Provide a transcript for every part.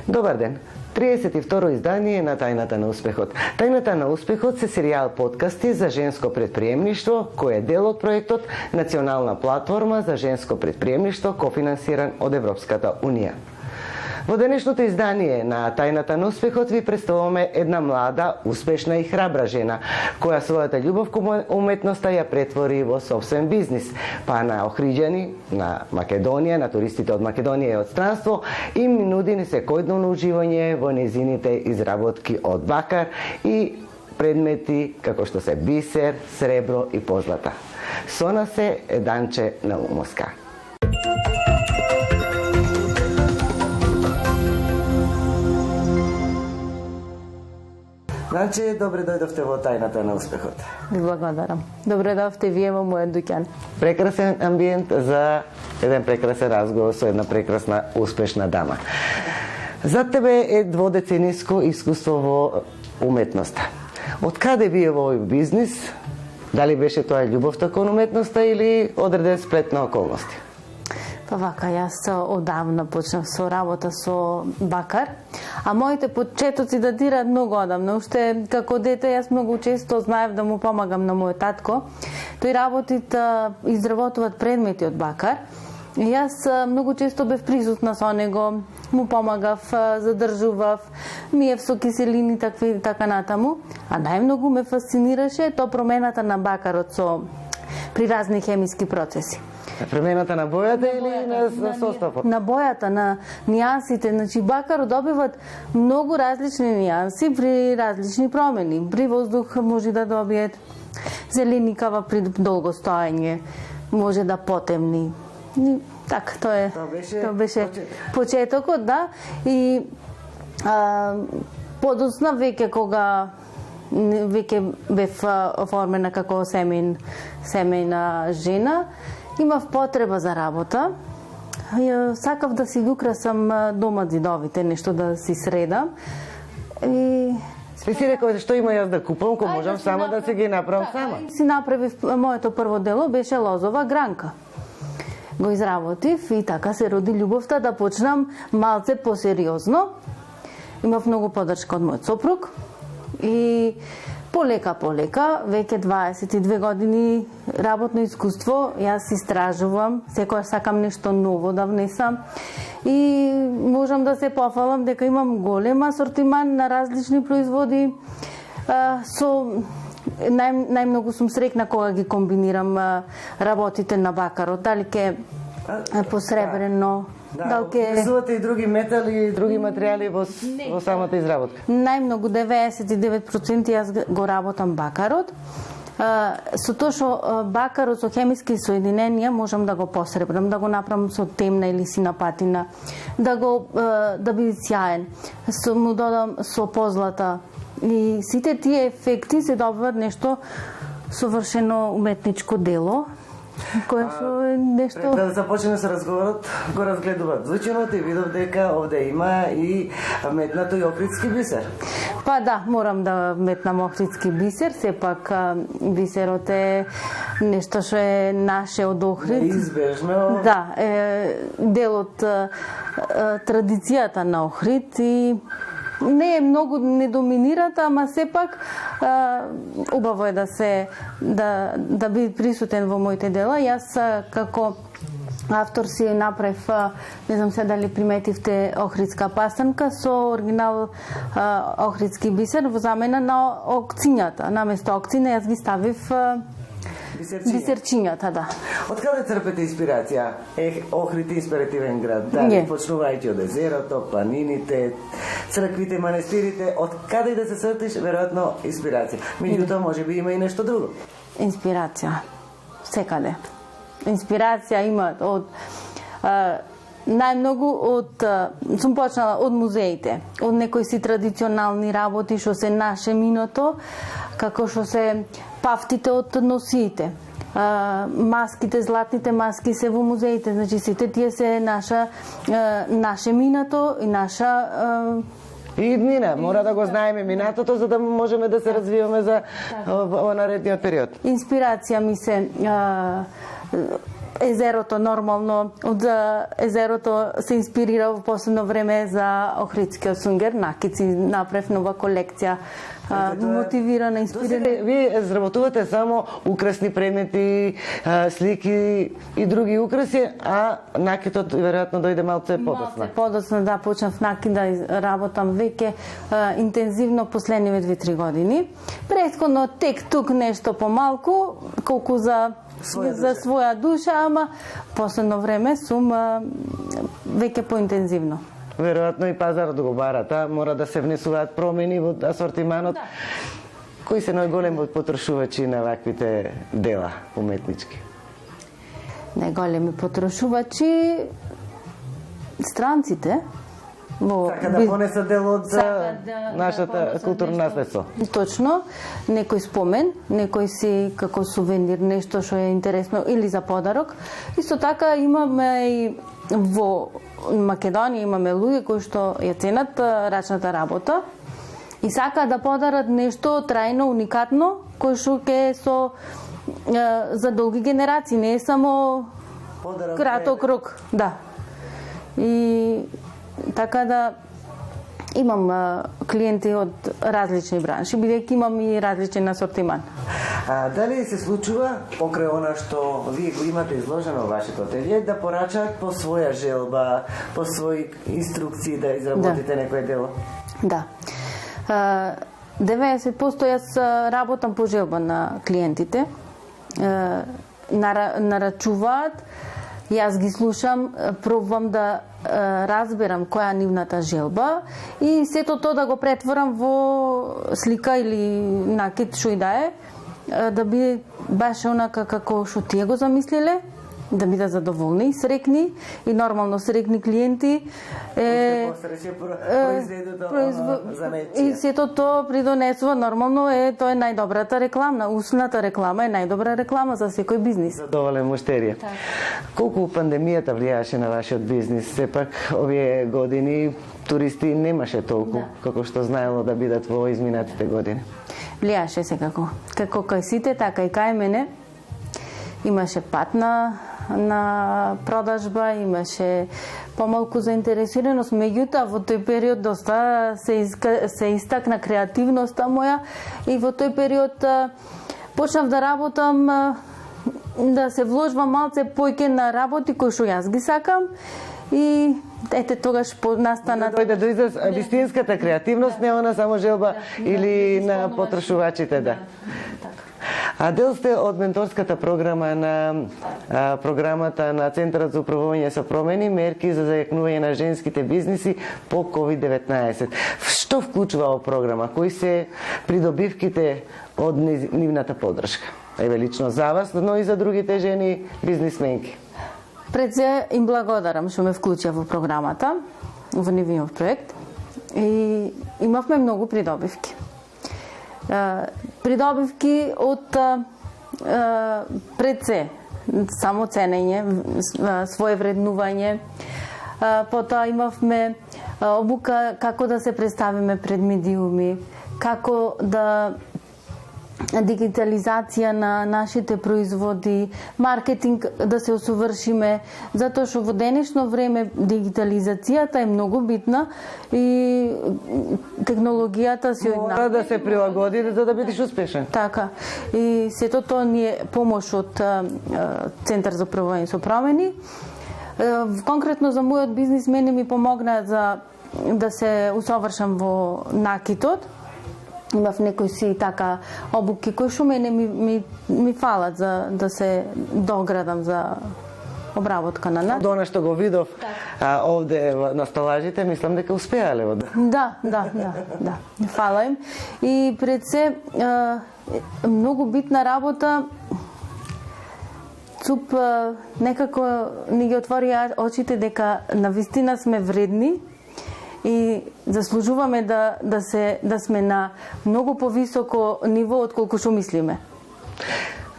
Добар ден! 32-ро издание на Тајната на успехот. Тајната на успехот се серијал подкасти за женско претприемништво, кој е дел од проектот Национална платформа за женско претприемништво, кофинансиран од Европската Унија. Во денешното издание на Тајната на успехот ви представуваме една млада, успешна и храбра жена, која својата љубов кон уметноста ја претвори во собствен бизнис, па на охриѓани, на Македонија, на туристите од Македонија и од странство, им нуди секојдневно уживање во незините изработки од бакар и предмети како што се бисер, сребро и позлата. Со нас е Еданче Наумовска. Значи, добре дојдовте во Тајната на успехот. Ви благодарам. Добре дојдовте вие во мојот дуќан. Прекрасен амбиент за еден прекрасен разговор со една прекрасна, успешна дама. За тебе е дводецениско искуство во уметноста. Од каде вие во овој бизнис? Дали беше тоа љубовта кон уметноста или одреден сплет на околности? Па вака, јас одавна почнав со работа со бакар, а моите почетоци датираат многу одамна. Уште како дете јас многу често знаев да му помагам на мојот татко. Тој работи изработуваат предмети од бакар. И јас многу често бев присутна со него, му помагав, задржував, миев со киселини такви и така натаму. А најмногу ме фасцинираше тоа промената на бакарот при разни хемиски процеси. Промената на бојата или на составот? На бојата, на нијансите. Значи, бакарот добиват многу различни нијанси при различни промени. При воздух може да добиет зеленикава при долго стоење, може да потемни. Така, тоа беше почетокот, да. И подосна веќе кога веќе бев оформена како семејна жена, имав потреба за работа. Сакав да си украсам дома зидовите, нешто да си средам. И си рекол што има јас да купам, кога можам само да си ги направам сама. Си направив моето прво дело, беше лозова гранка. Го изработив и така се роди љубовта да почнам малце посериозно. Имав многу поддршка од мојот сопруг и полека, веќе 22 години работно искуство, јас истражувам, секојаш сакам нешто ново да внесам и можам да се пофалам дека имам голем асортиман на различни производи. Најмногу сум срекна кога ги комбинирам работите на бакарот, дали ке посребрено, дали ке изработувате и други метали и други материјали во самата изработка. Најмногу 99% јас го работам бакарот. Со тоа што бакарот со хемиски соединенија можам да го посребрам, да го направам со темна или сина патина, да биде сјаен, му додам со позлата. И сите тие ефекти се добиваат нешто совршено уметничко дело, кое што е нешто... Пред да започнеме со разговорот, го разгледуваат звученот и видов дека овде има и метнато и охридски бисер. Па да, морам да метнам охридски бисер, сепак бисерот е нешто што е наше од Охрид. Неизбежно. Да, е дел од традицијата на Охрид и не е многу, не доминират, ама сепак убаво е да биде присутен во моите дела. Јас како автор си направив, не знам се дали приметивте, охридска пастанка со оригинал охридски бисер во замена на окцињата. Наместо окцина јас ги ставив бисерчињата, да. Од каде црпете инспирација? Охрид е инспиративен град, дали почнувајќи од езерото, планините, црквите, манестирите, од каде да се сетиш, веројатно инспирација. Меѓутоа можеби има и нешто друго. Инспирација секаде. Инспирација има од најмногу сум почнала од музеите, од некои си традиционални работи што се наше миното, како што се пафтите од носиите. Маските, златните маски се во музеите, значи сите тие се наше минато и наша и иднина. Мора да го знаеме минатото за да можеме да се развиваме за во наредниот период. Инспирација ми се езерото нормално, од езерото се инспирира во последно време за Охридскиот сунгер, накици направив нова колекција, мотивирана, инспирирана. Вие изработувате само украсни предмети, слики и други украси, а накитот веројатно дојде малце подоцна. Малце подоцна, да, почнав накит да работам веќе интензивно последниве 2-3 години. Претходно тек тук нешто помалку, колку за своја душа, ама последно време сум веќе поинтензивно. Веројатно и пазарот го барата, мора да се внесуваат промени во асортиманот. Да. Кои се најголеми потрошувачи на ваквите дела уметнички? Најголеми потрошувачи странците. Сака да понесат дел од нашата културно наследство. Точно, некој спомен, некој си како сувенир, нешто што е интересно или за подарок. Исто така имаме и во Македонија имаме луѓе кои што ја ценат рачната работа и сакаат да подарат нешто трајно, уникатно, кој што ќе со за долги генерации, не е само краток рок, да. И така да имам клиенти од различни бранши, бидејќи имам и различен асортиман. Дали се случува покрај она што вие го имате изложено во вашето ателје да порачаат по своја желба, по своји инструкции да изработите некое дело? Да. 90% јас работам по желба на клиентите. Нарачуваат, јас ги слушам, пробувам да разберам која е нивната желба и сето тоа да го претворам во слика или накид што и да е, да биде баш онака како што тие го замислиле, да бидат задоволни, срекни и нормално срекни клиенти. И сето тоа придонесува нормално тоа е најдобрата реклама, усната реклама е најдобра реклама за секој бизнис. Задоволен муштерија. Колку пандемијата влијаше на вашиот бизнис? Сепак овие години туристи немаше толку како што знаело да бидат во изминатите години. Влијаше секако. Како кај сите, така и кај мене. Имаше пат на продажба, имаше помалку заинтересираност, меѓутоа во тој период доста се истакна креативноста моја и во тој период почнав да работам, да се вложвам малце поиќе на работи кои што јас ги сакам и ете тогаш настана дојде до израз вистинската креативност, не она само желба или на потрошувачите, да. А дел сте од менторската програма на програмата на Центарот за управување со промени, мерки за зајакнување на женските бизниси по COVID-19. Што вклучува оваа програма? Кои се придобивките од нивната поддршка? Еве лично за вас, но и за другите жени бизнисменки. Пред се им благодарам што ме вклучија во програмата, во нивниот проект и имавме многу придобивки. Придобивки од пред се само ценење, свое вреднување, потоа имавме обука како да се представиме пред медиуми, како да дигитализација на нашите производи, маркетинг да се усовршиме, затоа што во денешно време дигитализацијата е многу битна и технологијата се мора да се прилагоди за да бидеш успешен. Така. И сето тоа ни е помош од Центар за управување со промени. Конкретно за мојот бизнис мене ми помогна за да се усовршам во накитот. Имав некои си така обуки кои што мене ми фалат за да се доградам за обработка на накит. До она што го видов овде на столажите, мислам дека успеале од. Да. Фала им. И пред се многу битна работа. ЦУП некако ни ги отвори очите дека навистина сме вредни и заслужуваме да сме на многу повисоко ниво од колку што мислиме.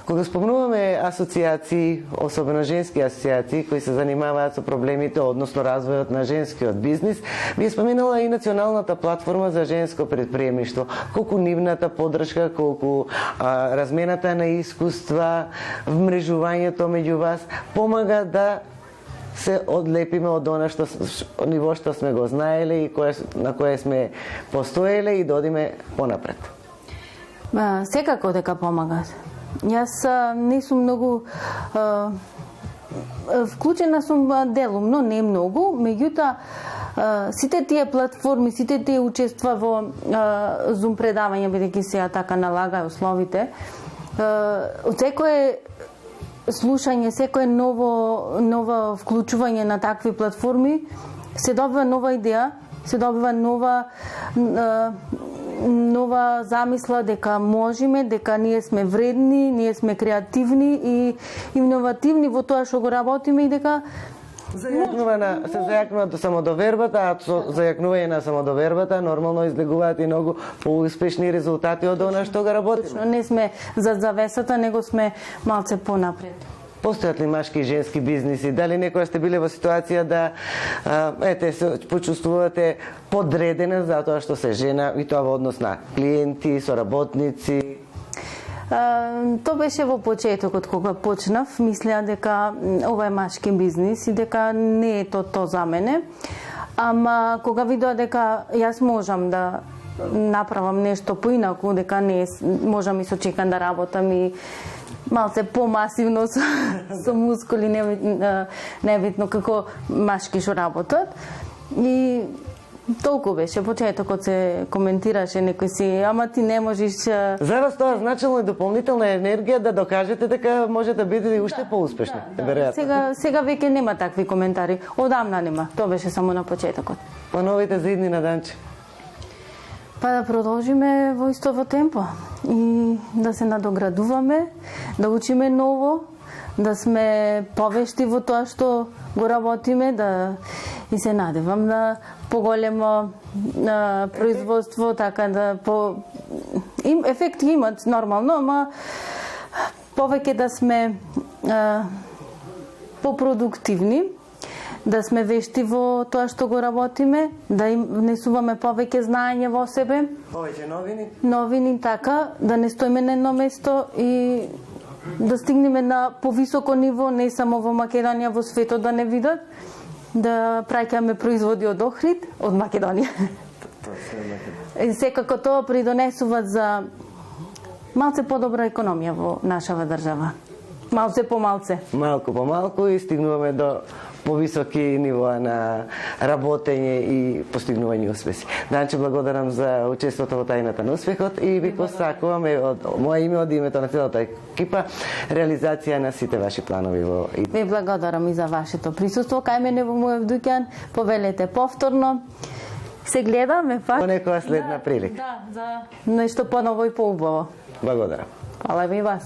Кога спомнуваме асоциации, особено женски асоциации кои се занимаваат со проблемите, односно развојот на женскиот бизнис, би споменала и Националната платформа за женско предприемништво. Колку нивната поддршка, колку размената на искуства, вмрежувањето меѓу вас помага да се одлепиме од она што ниво што сме го знаеле и на кое сме постоеле и додиме понапред. Секако дека помагат. Јас не сум многу вклучена сум делумно, не многу, меѓутоа сите тие платформи, сите тие учества во Zoom предавања, бидејќи сега така налага условите, од секое слушање, секое ново вклучување на такви платформи се добива нова идеја, се добива нова замисла дека можеме, дека ние сме вредни, ние сме креативни и иновативни во тоа што го работиме и дека се зајакнува до самодовербата, а со зајакнување на самодовербата нормално излегуваат и многу поуспешни резултати од она што го работиме. Не сме зад завесата, него сме малце понапред. Постојат ли машки и женски бизниси? Дали некоја сте биле во ситуација да се почувствувате подредена затоа што се жена и тоа во однос на клиенти, соработници? Тоа беше во почетокот кога почнав, мислеа дека ова е машки бизнис и дека не е тоа за мене. Ама кога видоа дека јас можам да направам нешто поинаку, дека не можам и со чекан да работам и малце помасивно со мускули, небитно како машки што работат. И толку беше, почетокот се коментираше некој си, ама ти не можеш... За вас тоа значило и дополнителна енергија да докажете дека може да бидете уште поуспешни, веројатно. Сега веќе нема такви коментари, одамна нема, тоа беше само на почетокот. Плановите за иднина, Данче? Па да продолжиме во истово темпо и да се надоградуваме, да учиме ново, да сме повешти во тоа што го работиме, и се надевам на поголемо производство, така да ефекти имат нормално, ама повеќе да сме попродуктивни, да сме вешти во тоа што го работиме, да внесуваме повеќе знаење во себе. Повеќе новини? Новини, така, да не стоиме на едно место и да стигнеме на повисоко ниво, не само во Македонија, во светот да не видат, да праќаме производи од Охрид, од Македонија. И секако тоа придонесува за малце подобра економија во нашава држава. Малце по малце. Малку по малку и стигнуваме до повисоки нивоа на работење и постигнување успеси. Данче, благодарам за учеството во тајната на успехот и ви посакуваме од моје име, од името на целата екипа, реализација на сите ваши планови во иднина. Ви благодарам и за вашето присуство кај мене во мојот дуќан. Повелете повторно. Се гледаме пак. Во некоја следна прилика. Да, за нешто поново и поубаво. Благодарам. Фала ви вас.